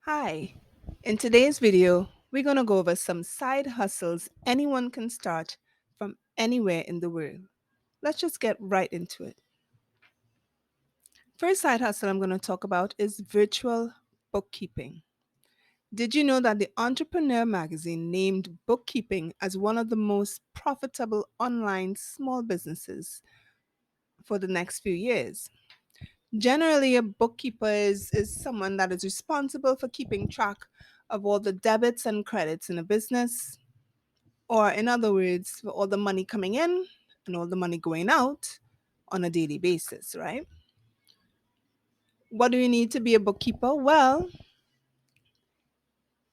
Hi. In today's video, we're going to go over some side hustles anyone can start from anywhere in the world. Let's just get right into it. First side hustle I'm going to talk about is virtual bookkeeping. Did you know that the Entrepreneur magazine named bookkeeping as one of the most profitable online small businesses for the next few years? Generally, a bookkeeper is someone that is responsible for keeping track of all the debits and credits in a business, or in other words, for all the money coming in and all the money going out on a daily basis, right? What do you need to be a bookkeeper? Well,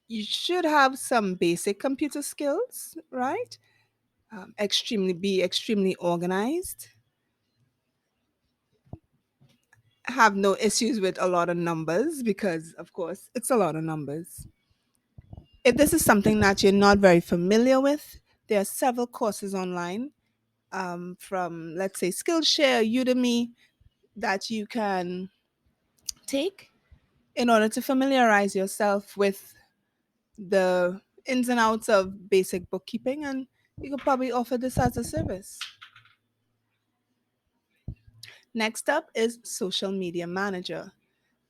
you should have some basic computer skills, right? Extremely organized, have no issues with a lot of numbers because, of course, it's a lot of numbers. If this is something that you're not very familiar with, there are several courses online from, let's say, Skillshare, Udemy, that you can take in order to familiarize yourself with the ins and outs of basic bookkeeping, and you could probably offer this as a service. Next up is social media manager.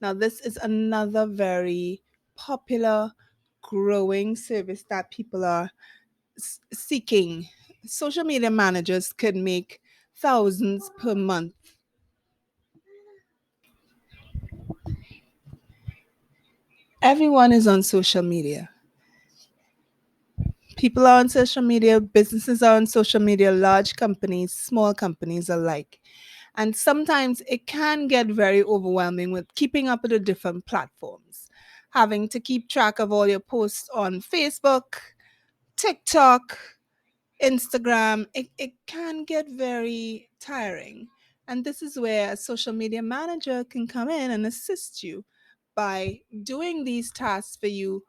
Now, this is another very popular, growing service that people are seeking. Social media managers can make thousands per month. Everyone is on social media. People are on social media, businesses are on social media, large companies, small companies alike. And sometimes it can get very overwhelming with keeping up with the different platforms, having to keep track of all your posts on Facebook, TikTok, Instagram. It can get very tiring. And this is where a social media manager can come in and assist you by doing these tasks for you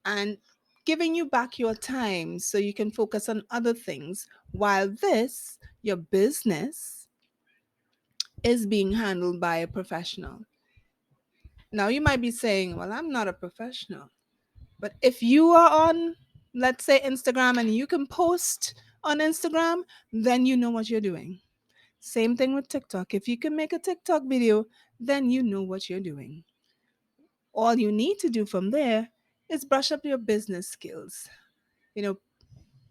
and giving you back your time so you can focus on other things while this, your business, is being handled by a professional. Now, you might be saying, well, I'm not a professional. But if you are on, let's say, Instagram and you can post on Instagram, then you know what you're doing. Same thing with TikTok. If you can make a TikTok video, then you know what you're doing. All you need to do from there is brush up your business skills. You know,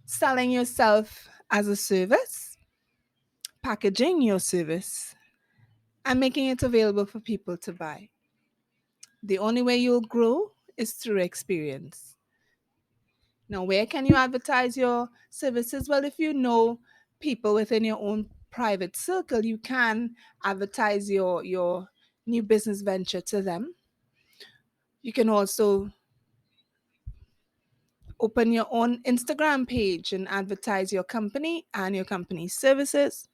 selling yourself as a service, packaging your service, and making it available for people to buy. The only way you'll grow is through experience. Now, where can you advertise your services? Well, if you know people within your own private circle, you can advertise your new business venture to them. You can also open your own Instagram page and advertise your company and your company's services.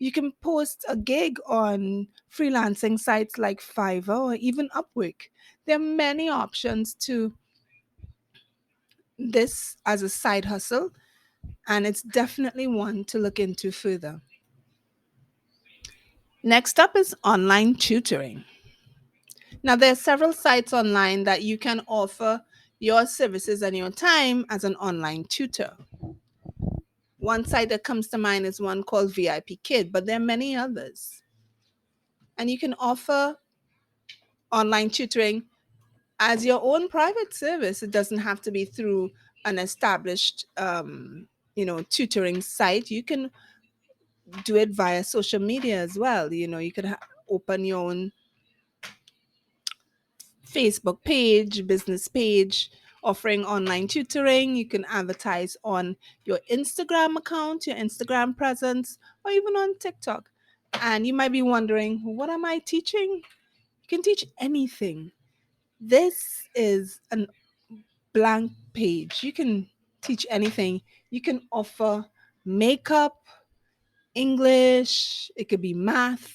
You can post a gig on freelancing sites like Fiverr or even Upwork. There are many options to this as a side hustle, and it's definitely one to look into further. Next up is online tutoring. Now, there are several sites online that you can offer your services and your time as an online tutor. One site that comes to mind is one called VIP Kid, but there are many others. And you can offer online tutoring as your own private service. It doesn't have to be through an established, tutoring site. You can do it via social media as well. You could open your own Facebook page, business page, offering online tutoring. You can advertise on your Instagram account, your Instagram presence, or even on TikTok. And you might be wondering, what am I teaching? You can teach anything. This is an blank page. You can teach anything. You can offer makeup, English, it could be math,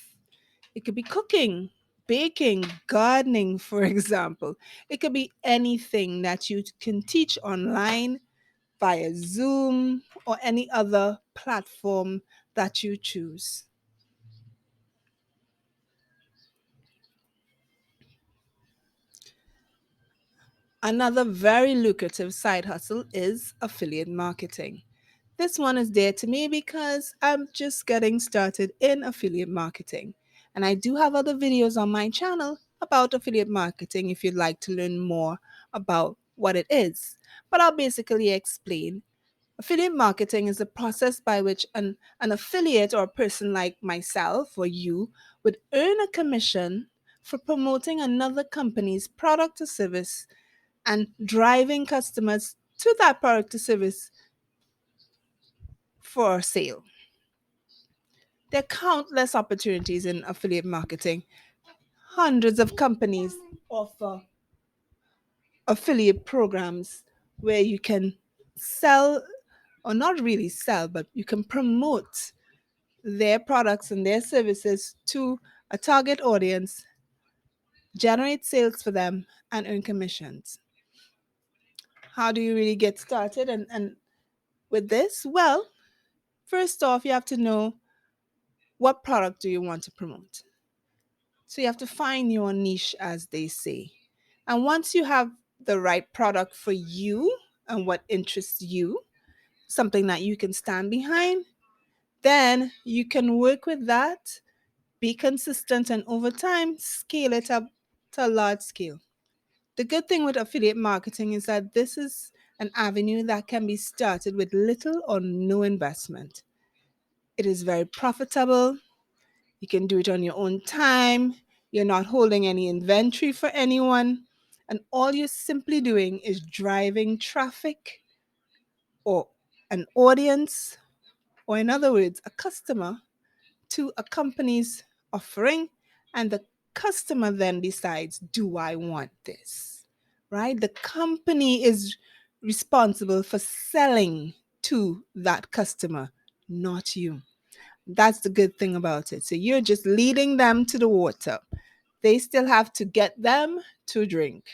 it could be cooking, baking, gardening, for example. It could be anything that you can teach online via Zoom or any other platform that you choose. Another very lucrative side hustle is affiliate marketing. This one is dear to me because I'm just getting started in affiliate marketing. And I do have other videos on my channel about affiliate marketing if you'd like to learn more about what it is. But I'll basically explain. Affiliate marketing is the process by which an affiliate or a person like myself or you would earn a commission for promoting another company's product or service and driving customers to that product or service for a sale. There are countless opportunities in affiliate marketing. Hundreds of companies offer affiliate programs where you can sell, or not really sell, but you can promote their products and their services to a target audience, generate sales for them, and earn commissions. How do you really get started and with this? Well, first off, you have to know what product do you want to promote. So you have to find your niche, as they say. And once you have the right product for you and what interests you, something that you can stand behind, then you can work with that, be consistent, and over time scale it up to a large scale. The good thing with affiliate marketing is that this is an avenue that can be started with little or no investment. It is very profitable. You can do it on your own time. You're not holding any inventory for anyone. And all you're simply doing is driving traffic or an audience, or in other words, a customer to a company's offering. And the customer then decides, do I want this? Right? The company is responsible for selling to that customer, not you. That's the good thing about it. So you're just leading them to the water. They still have to get them to drink.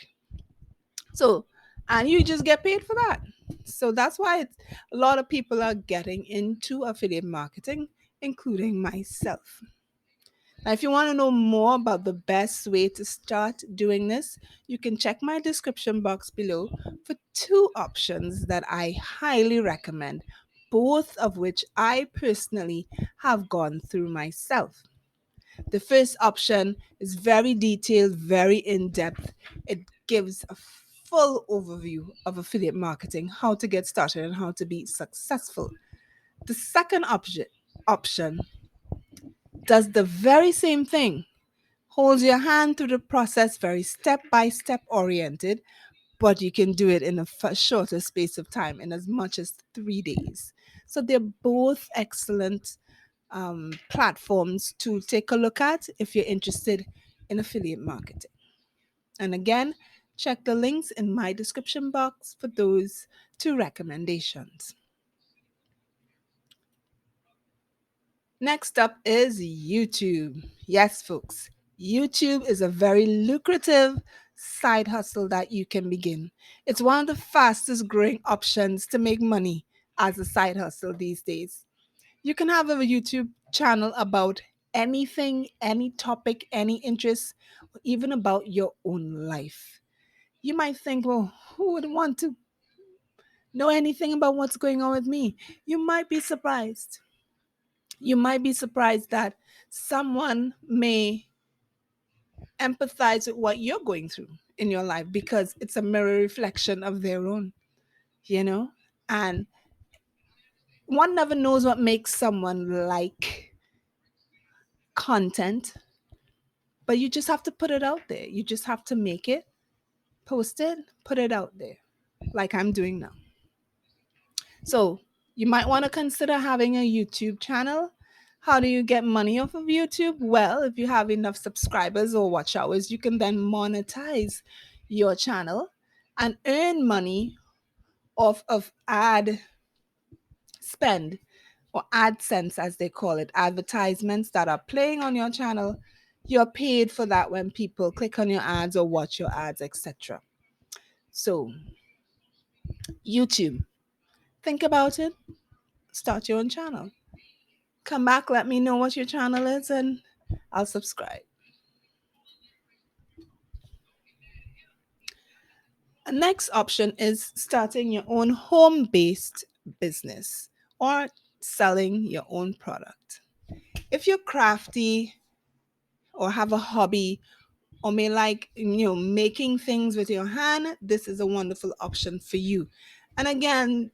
So, and you just get paid for that. So that's why a lot of people are getting into affiliate marketing, including myself. Now, if you want to know more about the best way to start doing this, you can check my description box below for two options that I highly recommend, both of which I personally have gone through myself. The first option is very detailed, very in depth. It gives a full overview of affiliate marketing, how to get started, and how to be successful. The second option does the very same thing, holds your hand through the process, very step by step oriented, but you can do it in a shorter space of time, in as much as 3 days. So they're both excellent platforms to take a look at if you're interested in affiliate marketing. And again, check the links in my description box for those two recommendations. Next up is YouTube. Yes, folks, YouTube is a very lucrative side hustle that you can begin. It's one of the fastest growing options to make money as a side hustle these days. You can have a YouTube channel about anything, any topic, any interest, or even about your own life. You might think, well, who would want to know anything about what's going on with me? You might be surprised. You might be surprised that someone may empathize with what you're going through in your life because it's a mirror reflection of their own, you know? And one never knows what makes someone like content, but you just have to put it out there. You just have to make it, post it, put it out there, like I'm doing now. So you might want to consider having a YouTube channel. How do you get money off of YouTube? Well, if you have enough subscribers or watch hours, you can then monetize your channel and earn money off of ad spend, or AdSense as they call it, advertisements that are playing on your channel. You're paid for that when people click on your ads or watch your ads, etc. So, YouTube, think about it, start your own channel. Come back, let me know what your channel is, and I'll subscribe. Next option is starting your own home based business or selling your own product. If you're crafty or have a hobby or may like making things with your hand, this is a wonderful option for you. And again,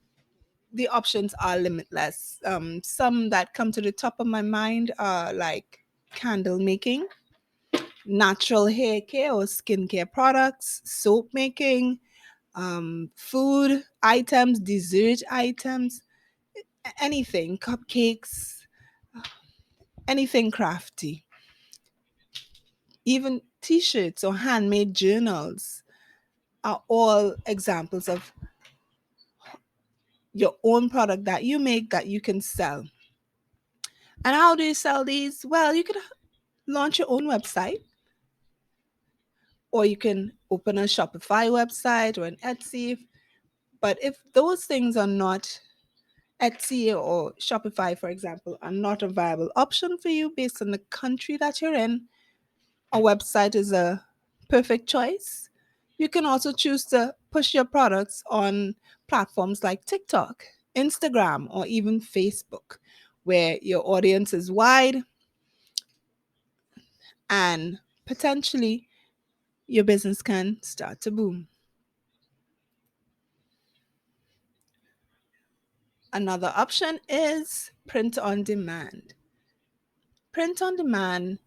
the options are limitless. Some that come to the top of my mind are like candle making, natural hair care or skincare products, soap making, food items, dessert items, anything, cupcakes, anything crafty, even t shirts or handmade journals are all examples of your own product that you make that you can sell. And how do you sell these? Well, you could launch your own website, or you can open a Shopify website or an Etsy. But if those things are not, Etsy or Shopify, for example, are not a viable option for you based on the country that you're in, a website is a perfect choice. You can also choose to push your products on platforms like TikTok, Instagram, or even Facebook, where your audience is wide and potentially your business can start to boom. Another option is print on demand. Print on demand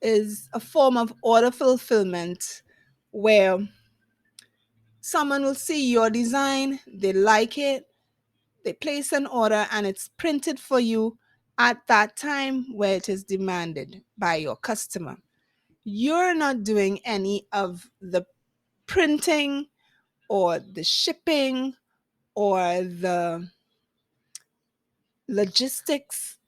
is a form of order fulfillment where someone will see your design, they like it, they place an order, and it's printed for you at that time where it is demanded by your customer. You're not doing any of the printing or the shipping or the logistics.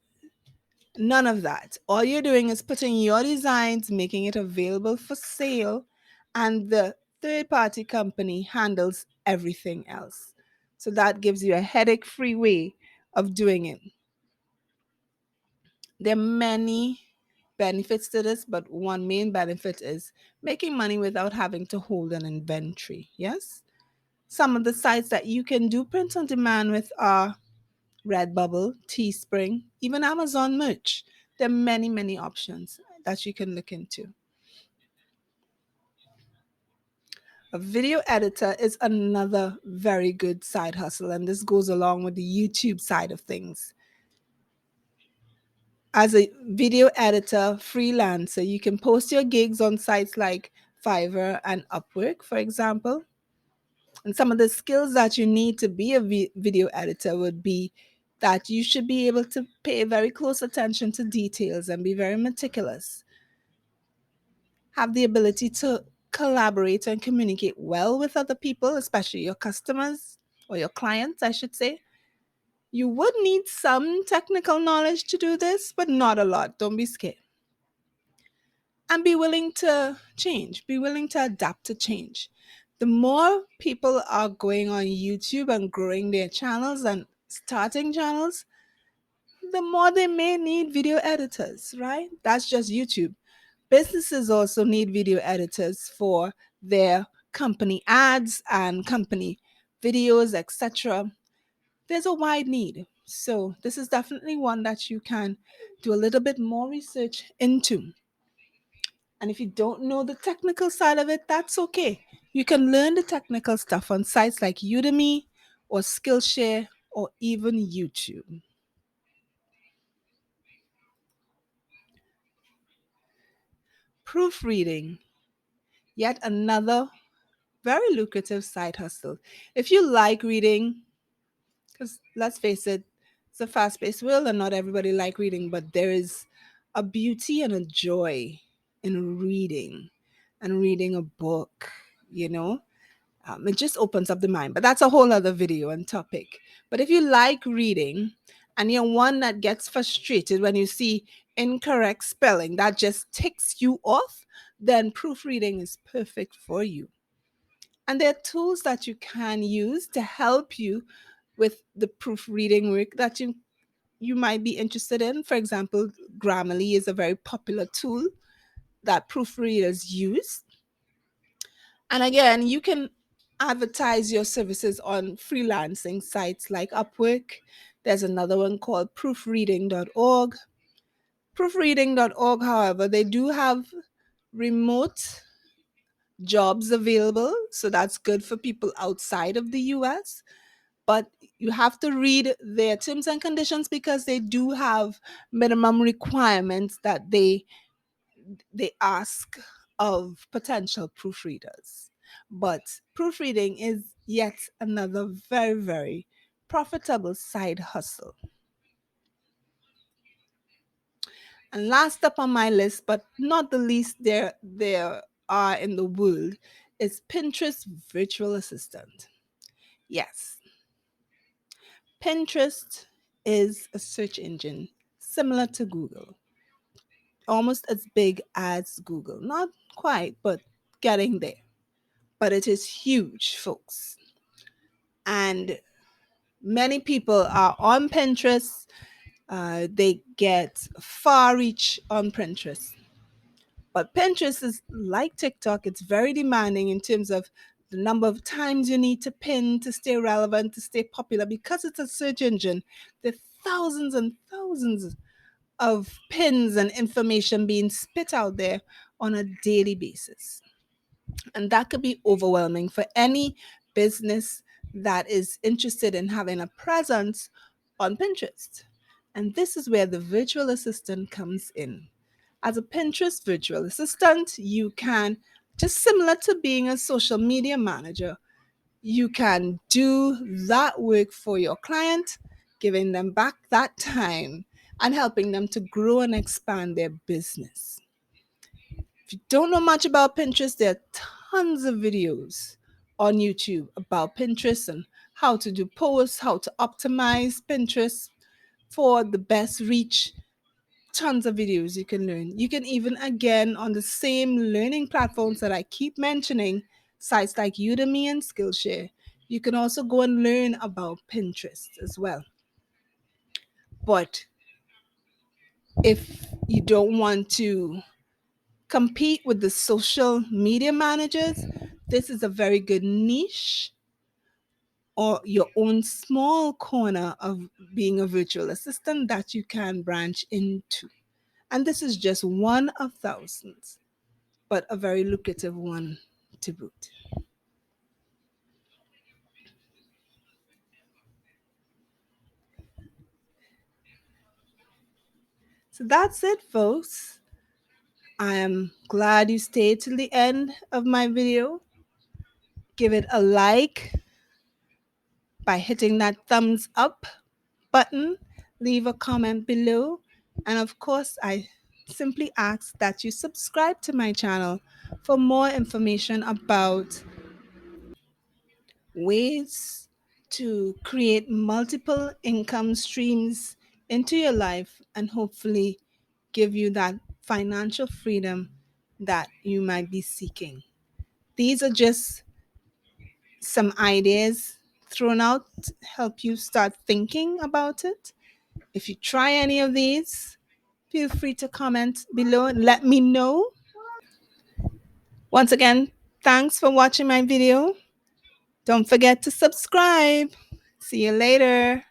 None of that. All you're doing is putting your designs, making it available for sale, and the third party company handles everything else. So that gives you a headache free way of doing it. There are many benefits to this, but one main benefit is making money without having to hold an inventory. Yes? Some of the sites that you can do print on demand with are Redbubble, Teespring, even Amazon merch. There are many, many options that you can look into. A video editor is another very good side hustle, and this goes along with the YouTube side of things. As a video editor, freelancer, you can post your gigs on sites like Fiverr and Upwork, for example. And some of the skills that you need to be a video editor would be that you should be able to pay very close attention to details and be very meticulous, have the ability to collaborate and communicate well with other people, especially your customers or your clients, I should say. You would need some technical knowledge to do this, but not a lot. Don't be scared. And be willing to change, be willing to adapt to change. The more people are going on YouTube and growing their channels and starting channels, the more they may need video editors, right? That's just YouTube. Businesses also need video editors for their company ads and company videos, etc. There's a wide need. So, this is definitely one that you can do a little bit more research into. And if you don't know the technical side of it, that's okay. You can learn the technical stuff on sites like Udemy or Skillshare or even YouTube. Proofreading, yet another very lucrative side hustle. If you like reading, because let's face it, it's a fast paced world and not everybody like reading, but there is a beauty and a joy in reading and reading a book, you know? It just opens up the mind, but that's a whole other video and topic. But if you like reading and you're one that gets frustrated when you see incorrect spelling that just ticks you off, then proofreading is perfect for you. And there are tools that you can use to help you with the proofreading work that you might be interested in. For example, Grammarly is a very popular tool that proofreaders use. And again, you can advertise your services on freelancing sites like Upwork. There's another one called proofreading.org. Proofreading.org, however, they do have remote jobs available, so that's good for people outside of the US. But you have to read their terms and conditions because they do have minimum requirements that they ask of potential proofreaders. But proofreading is yet another very, very profitable side hustle. And last up on my list, but not the least there are in the world, is Pinterest virtual assistant. Yes, Pinterest is a search engine similar to Google, almost as big as Google. Not quite, but getting there. But it is huge, folks. And many people are on Pinterest. They get far reach on Pinterest. But Pinterest is like TikTok, it's very demanding in terms of the number of times you need to pin to stay relevant, to stay popular. Because it's a search engine, there are thousands and thousands of pins and information being spit out there on a daily basis. And that could be overwhelming for any business that is interested in having a presence on Pinterest. And this is where the virtual assistant comes in. As a Pinterest virtual assistant, you can, just similar to being a social media manager, you can do that work for your client, giving them back that time and helping them to grow and expand their business. If you don't know much about Pinterest, there are tons of videos on YouTube about Pinterest and how to do posts, how to optimize Pinterest for the best reach. Tons of videos you can learn. You can even, again, on the same learning platforms that I keep mentioning, sites like Udemy and Skillshare, you can also go and learn about Pinterest as well. But if you don't want to compete with the social media managers, this is a very good niche or your own small corner of being a virtual assistant that you can branch into. And this is just one of thousands, but a very lucrative one to boot. So that's it, folks. I am glad you stayed till the end of my video. Give it a like by hitting that thumbs up button, leave a comment below, and of course, I simply ask that you subscribe to my channel for more information about ways to create multiple income streams into your life and hopefully give you that financial freedom that you might be seeking. These are just some ideas thrown out to help you start thinking about it. If you try any of these, feel free to comment below and let me know. Once again, thanks for watching my video. Don't forget to subscribe. See you later.